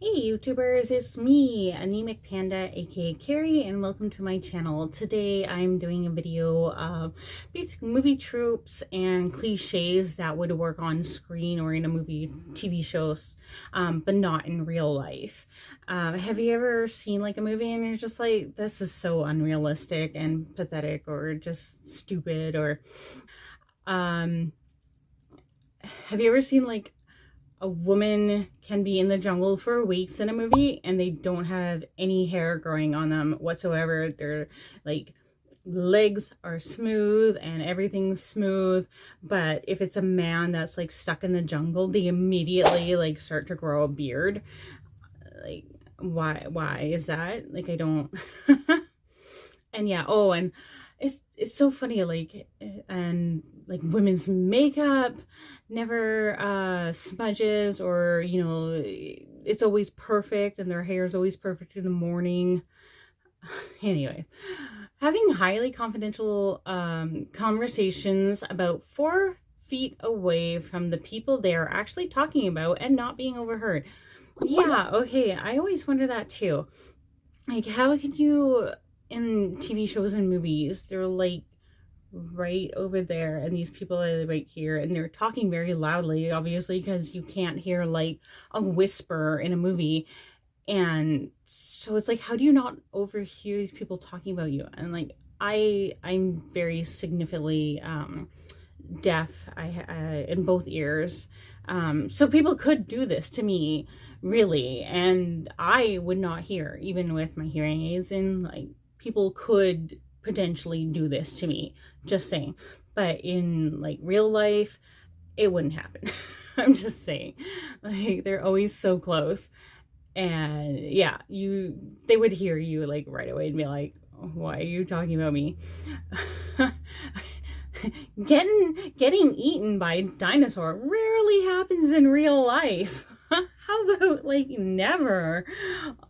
Hey YouTubers, it's me, Anemic Panda aka Carrie, and welcome to my channel. Today I'm doing a video of basic movie tropes and cliches that would work on screen or in a movie, TV shows, but not in real life. Have you ever seen like a movie and you're just like, this is so unrealistic and pathetic or just stupid? Or have you ever seen like a woman can be in the jungle for weeks in a movie and they don't have any hair growing on them whatsoever? Their like legs are smooth and everything's smooth, but if it's a man that's like stuck in the jungle, they immediately like start to grow a beard. Like, why is that? Like, I don't. And yeah, oh, and it's so funny, like, and like women's makeup never smudges, or you know, it's always perfect and their hair is always perfect in the morning. Anyway, having highly confidential conversations about 4 feet away from the people they are actually talking about and not being overheard. Yeah, okay, I always wonder that too. Like, how can you, in TV shows and movies, they're like right over there and these people are right here and they're talking very loudly, obviously, because you can't hear like a whisper in a movie. And so it's like, how do you not overhear these people talking about you? And like, I'm very significantly deaf. I in both ears, so people could do this to me, really, and I would not hear even with my hearing aids in. Like, people could potentially do this to me, just saying. But in like real life, it wouldn't happen. I'm just saying, like, they're always so close. And yeah, they would hear you like right away and be like, why are you talking about me? Getting eaten by a dinosaur rarely happens in real life. How about like never?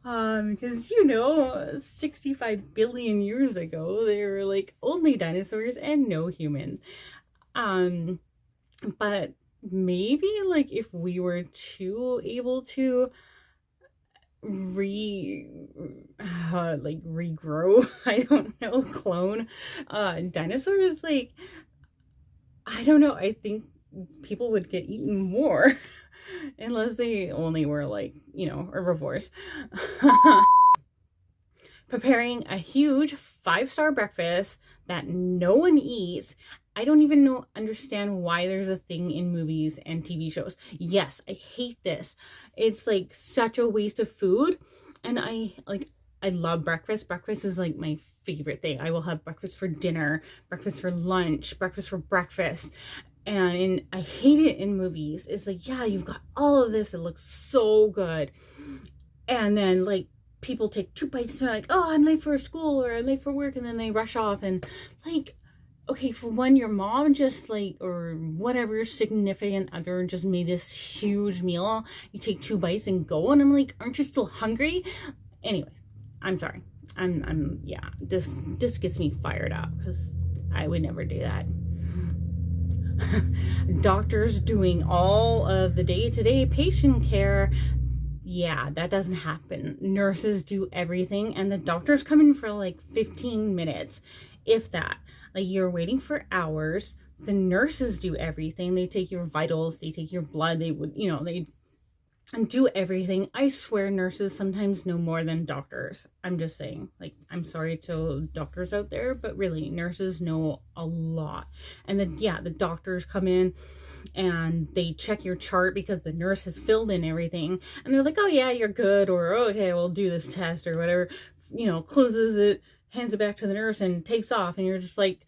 Because you know, 65 billion years ago there were like only dinosaurs and no humans. But maybe like if we were to able to regrow, I don't know, clone dinosaurs, like, I don't know, I think people would get eaten more unless they only were like, you know, herbivores. Preparing a huge 5-star breakfast that no one eats. I don't even understand why there's a thing in movies and TV shows. Yes, I hate this. It's like such a waste of food. And I love breakfast. Breakfast is like my favorite thing. I will have breakfast for dinner, breakfast for lunch, breakfast for breakfast. And I hate it in movies. It's like, yeah, you've got all of this. It looks so good. And then like people take 2 bites and they're like, oh, I'm late for school or I'm late for work. And then they rush off. And like, okay, for one, your mom just like, or whatever significant other just made this huge meal. You take 2 bites and go. And I'm like, aren't you still hungry? Anyway, I'm sorry. Yeah, this gets me fired up because I would never do that. Doctors doing all of the day-to-day patient care. Yeah, that doesn't happen. Nurses do everything and the doctors come in for like 15 minutes, if that. Like, you're waiting for hours. The nurses do everything. They take your vitals, they take your blood, they would, you know, they do everything. I swear nurses sometimes know more than doctors. I'm just saying. Like, I'm sorry to doctors out there, but really, nurses know a lot. And then, yeah, the doctors come in and they check your chart because the nurse has filled in everything. And they're like, oh, yeah, you're good. Or, oh, okay, we'll do this test or whatever. You know, closes it, hands it back to the nurse and takes off. And you're just like,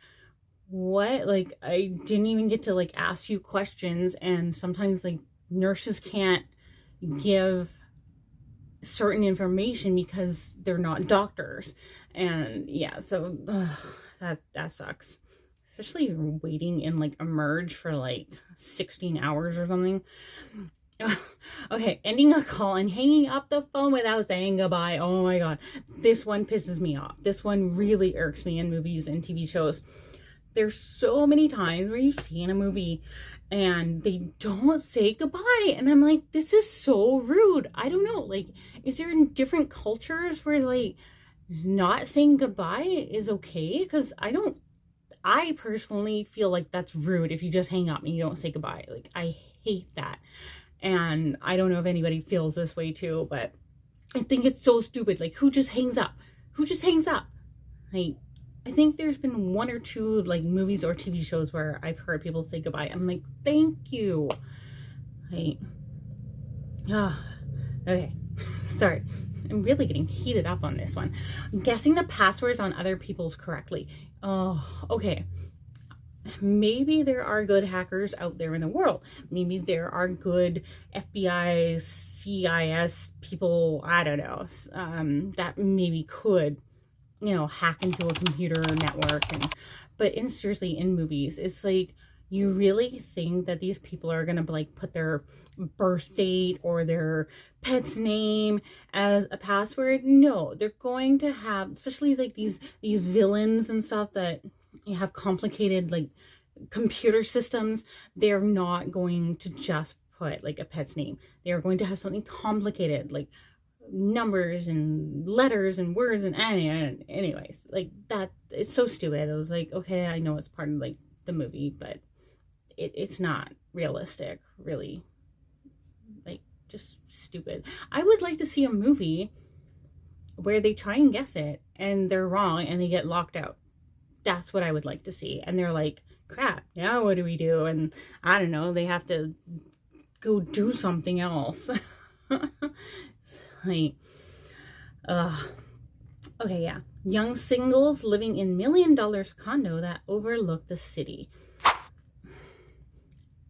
what? Like, I didn't even get to like ask you questions. And sometimes like nurses can't give certain information because they're not doctors. And yeah, so that sucks, especially waiting in like Emerge for like 16 hours or something. Okay, ending a call and hanging up the phone without saying goodbye. Oh my god, this one pisses me off. This one really irks me in movies and TV shows. There's so many times where you see in a movie and they don't say goodbye. And I'm like, this is so rude. I don't know. Like, is there in different cultures where like not saying goodbye is okay? Because I personally feel like that's rude if you just hang up and you don't say goodbye. Like, I hate that. And I don't know if anybody feels this way too, but I think it's so stupid. Like, who just hangs up? Who just hangs up? Like, I think there's been one or two like movies or TV shows where I've heard people say goodbye. I'm like, thank you. Like, okay. Sorry. I'm really getting heated up on this one. Guessing the passwords on other people's correctly. Oh, okay. Maybe there are good hackers out there in the world. Maybe there are good FBI, CIS people, I don't know, that maybe could, hack into a computer network. But seriously, in movies, it's like, you really think that these people are gonna like put their birth date or their pet's name as a password? No, they're going to have, especially like these villains and stuff that you have complicated like computer systems. They're not going to just put like a pet's name. They are going to have something complicated like numbers and letters and words and anyways, like that. It's so stupid. I was like, okay, I know it's part of like the movie, but it's not realistic, really. Like, just stupid. I would like to see a movie where they try and guess it and they're wrong and they get locked out. That's what I would like to see. And they're like, crap, now what do we do? And I don't know, they have to go do something else. Like, okay, yeah. Young singles living in $1 million condo that overlook the city.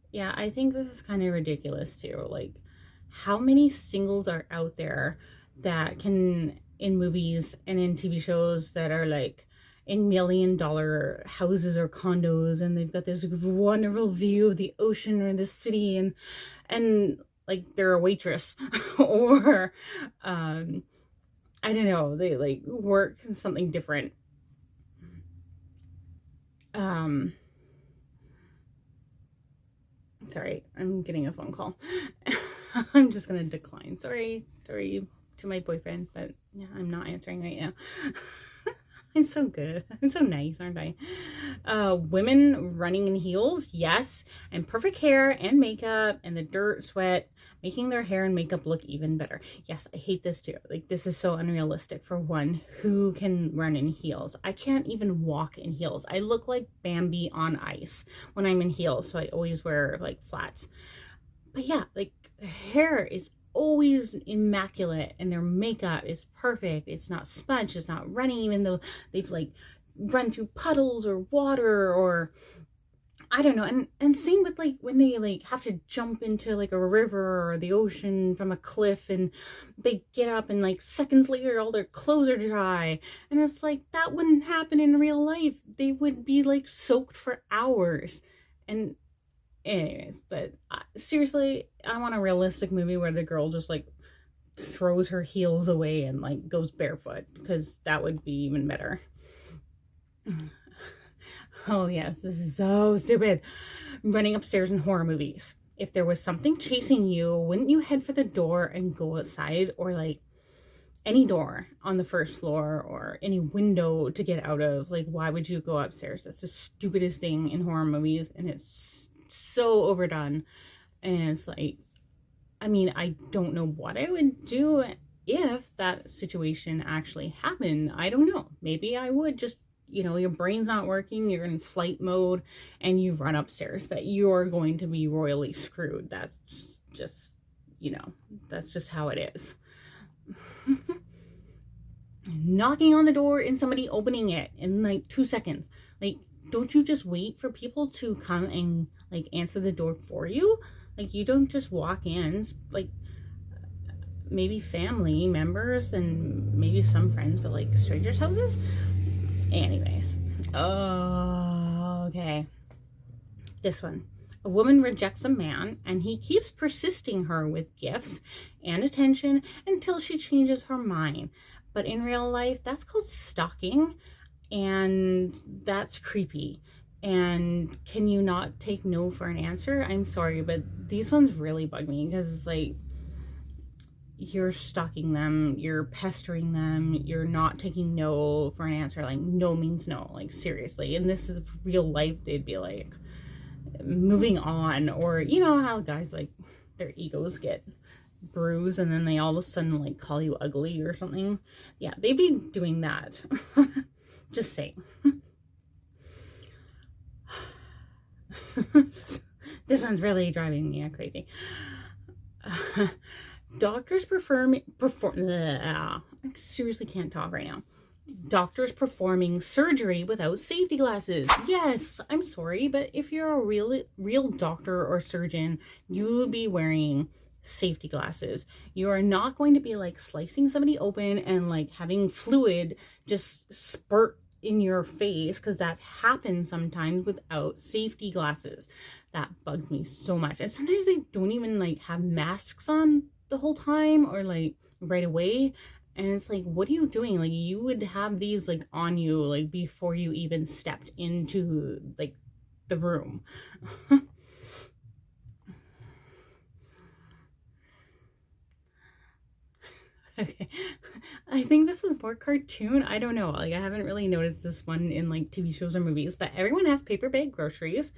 Yeah, I think this is kind of ridiculous too. Like, how many singles are out there that can, in movies and in TV shows, that are like in $1 million houses or condos, and they've got this wonderful view of the ocean or the city, and like they're a waitress or I don't know, they like work in something different. Sorry, I'm getting a phone call. I'm just gonna decline. Sorry to my boyfriend, but yeah, I'm not answering right now. I'm so good. I'm so nice, aren't I? Women running in heels, yes, and perfect hair and makeup and the dirt, sweat, making their hair and makeup look even better. Yes, I hate this too. Like, this is so unrealistic for one who can run in heels. I can't even walk in heels. I look like Bambi on ice when I'm in heels, so I always wear like flats. But yeah, like, hair is always immaculate and their makeup is perfect. It's not smudged, it's not running, even though they've like run through puddles or water or I don't know. And same with like when they like have to jump into like a river or the ocean from a cliff, and they get up and like seconds later all their clothes are dry, and it's like, that wouldn't happen in real life. They would be like soaked for hours. And anyways, but seriously, I want a realistic movie where the girl just like throws her heels away and like goes barefoot, because that would be even better. Oh yes, this is so stupid. Running upstairs in horror movies. If there was something chasing you, wouldn't you head for the door and go outside, or like any door on the first floor or any window to get out of? Like, why would you go upstairs? That's the stupidest thing in horror movies, and it's so overdone. And it's like, I mean, I don't know what I would do if that situation actually happened. I don't know. Maybe I would just, your brain's not working, you're in flight mode, and you run upstairs, but you're going to be royally screwed. That's just, that's just how it is. Knocking on the door and somebody opening it in like 2 seconds. Like, don't you just wait for people to come and like answer the door for you? Like, you don't just walk in. Like, maybe family members and maybe some friends, but like strangers' houses? Anyways. Okay. This one. A woman rejects a man and he keeps persisting her with gifts and attention until she changes her mind. But in real life, that's called stalking, and that's creepy. And can you not take no for an answer? I'm sorry, but these ones really bug me because it's like you're stalking them, you're pestering them, you're not taking no for an answer. Like, no means no, like, seriously. And this is real life, they'd be like moving on. Or you know how guys, like, their egos get bruised and then they all of a sudden like call you ugly or something. Yeah, they'd be doing that. Just saying. This one's really driving me crazy. Doctors I seriously can't talk right now. Doctors performing surgery without safety glasses. Yes, I'm sorry, but if you're a real doctor or surgeon, you would be wearing safety glasses. You are not going to be like slicing somebody open and like having fluid just spurt in your face, because that happens sometimes without safety glasses. That bugs me so much. And sometimes they don't even like have masks on the whole time or like right away. And it's like, what are you doing? Like, you would have these like on you like before you even stepped into like the room. Okay, I think this is more cartoon. I don't know. Like, I haven't really noticed this one in like TV shows or movies, but everyone has paper bag groceries,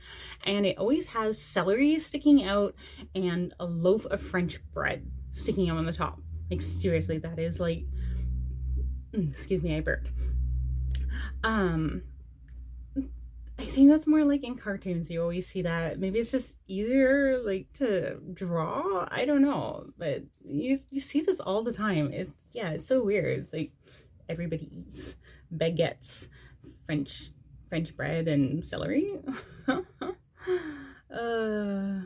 and it always has celery sticking out and a loaf of French bread sticking out on the top. Like, seriously, that is like, excuse me, I burped. I think that's more like in cartoons. You always see that. Maybe it's just easier like to draw. I don't know, but you see this all the time. It's so weird. It's like everybody eats baguettes, French bread, and celery. uh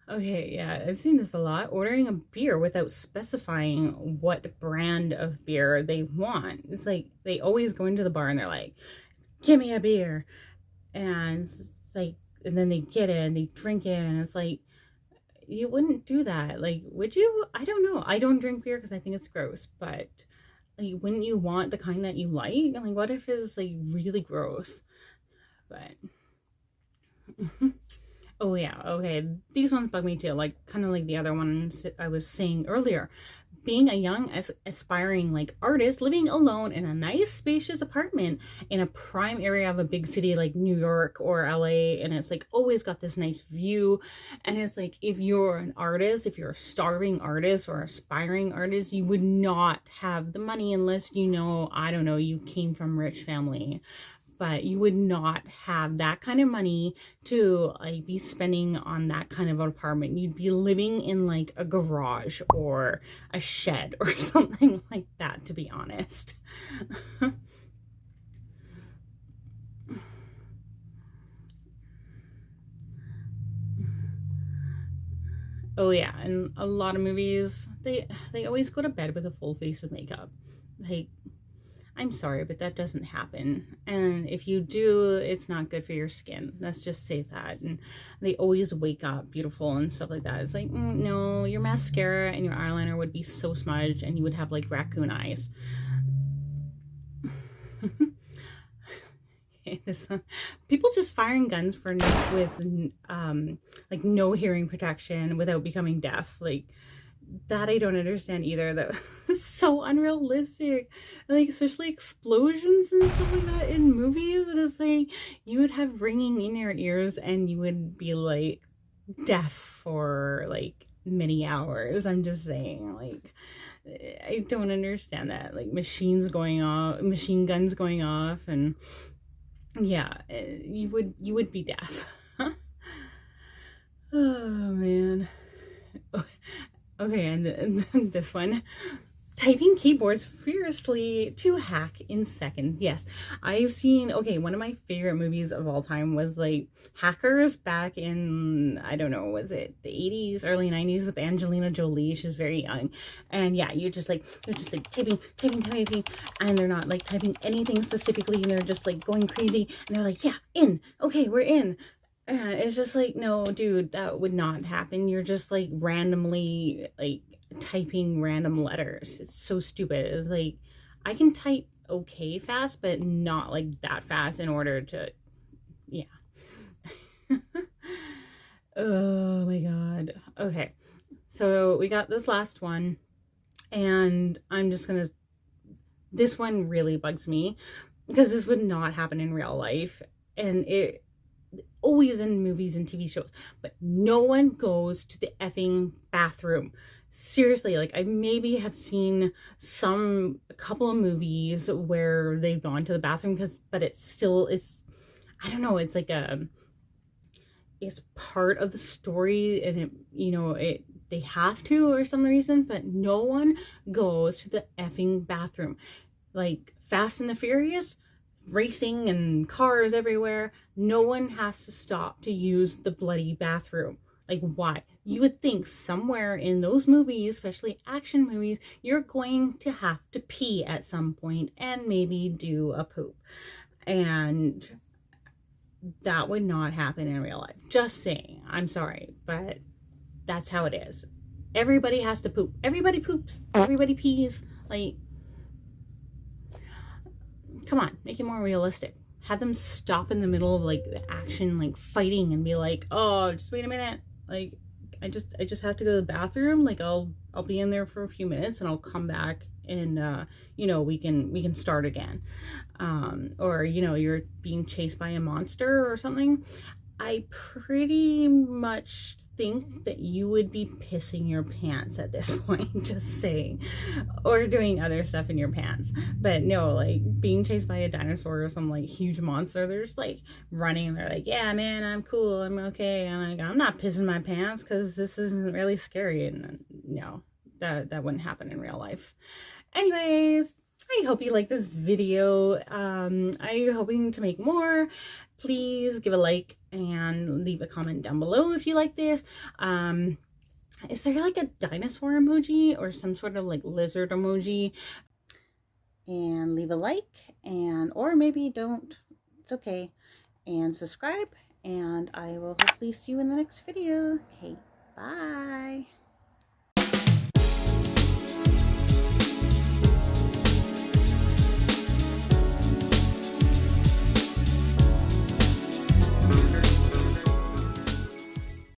Okay, yeah, I've seen this a lot. Ordering a beer without specifying what brand of beer they want. It's like they always go into the bar and they're like, give me a beer. And it's like, and then they get it and they drink it. And it's like, you wouldn't do that. Like, would you? I don't know. I don't drink beer because I think it's gross. But like, wouldn't you want the kind that you like? Like, what if it's like really gross? But. Oh yeah, okay. These ones bug me too, like kind of like the other ones I was saying earlier. Being a young aspiring like artist living alone in a nice spacious apartment in a prime area of a big city like New York or LA, and it's like always got this nice view. And it's like, if you're an artist, if you're a starving artist or aspiring artist, you would not have the money unless, you know, I don't know, you came from rich family. But you would not have that kind of money to like be spending on that kind of an apartment. You'd be living in like a garage or a shed or something like that, to be honest. Oh yeah, and a lot of movies, they always go to bed with a full face of makeup. Like, I'm sorry, but that doesn't happen. And if you do, it's not good for your skin. Let's just say that. And they always wake up beautiful and stuff like that. It's like, no, your mascara and your eyeliner would be so smudged and you would have like raccoon eyes. This people just firing guns for with like no hearing protection without becoming deaf. Like, that I don't understand either. That was so unrealistic. Like, especially explosions and stuff like that in movies. And it's like, you would have ringing in your ears and you would be like deaf for like many hours. I'm just saying, like, I don't understand that. Like, machine guns going off, and yeah, you would be deaf. Oh man. Okay, and this one. Typing keyboards furiously to hack in seconds. Yes, I've seen, okay, one of my favorite movies of all time was like Hackers back in, I don't know, was it the 80s, early 90s with Angelina Jolie? She was very young. And yeah, they're just like typing, and they're not like typing anything specifically, and they're just like going crazy, and they're like, yeah, in, okay, we're in. And it's just like, no, dude, that would not happen. You're just like randomly like typing random letters. It's so stupid. It's like, I can type okay fast, but not like that fast in order to, yeah. Oh my god. Okay. So we got this last one, and I'm just gonna, this one really bugs me because this would not happen in real life, and it always in movies and TV shows, but no one goes to the effing bathroom. Seriously, like I maybe have seen a couple of movies where they've gone to the bathroom but it's I don't know, it's like it's part of the story, and they have to or some reason, but no one goes to the effing bathroom. Like Fast and the Furious, racing and cars everywhere, no one has to stop to use the bloody bathroom. Like, why? You would think somewhere in those movies, especially action movies, you're going to have to pee at some point and maybe do a poop. And that would not happen in real life. Just saying. I'm sorry, but that's how it is. Everybody has to poop. Everybody poops. Everybody pees. Like, come on, make it more realistic. Have them stop in the middle of like the action, like fighting, and be like, oh, just wait a minute. Like, I just have to go to the bathroom. Like, I'll be in there for a few minutes and I'll come back, and we can start again. Or you're being chased by a monster or something. I pretty much think that you would be pissing your pants at this point, just saying, or doing other stuff in your pants. But no, like being chased by a dinosaur or some like huge monster, they're just like running and they're like, yeah, man, I'm cool, I'm okay, and like, I'm not pissing my pants because this isn't really scary. And no, that wouldn't happen in real life. Anyways, I hope you like this video. I'm hoping to make more. Please give a like and leave a comment down below if you like this. Is there like a dinosaur emoji or some sort of like lizard emoji? And leave a like, or maybe don't. It's okay. And subscribe, and I will hopefully see you in the next video. Okay, bye.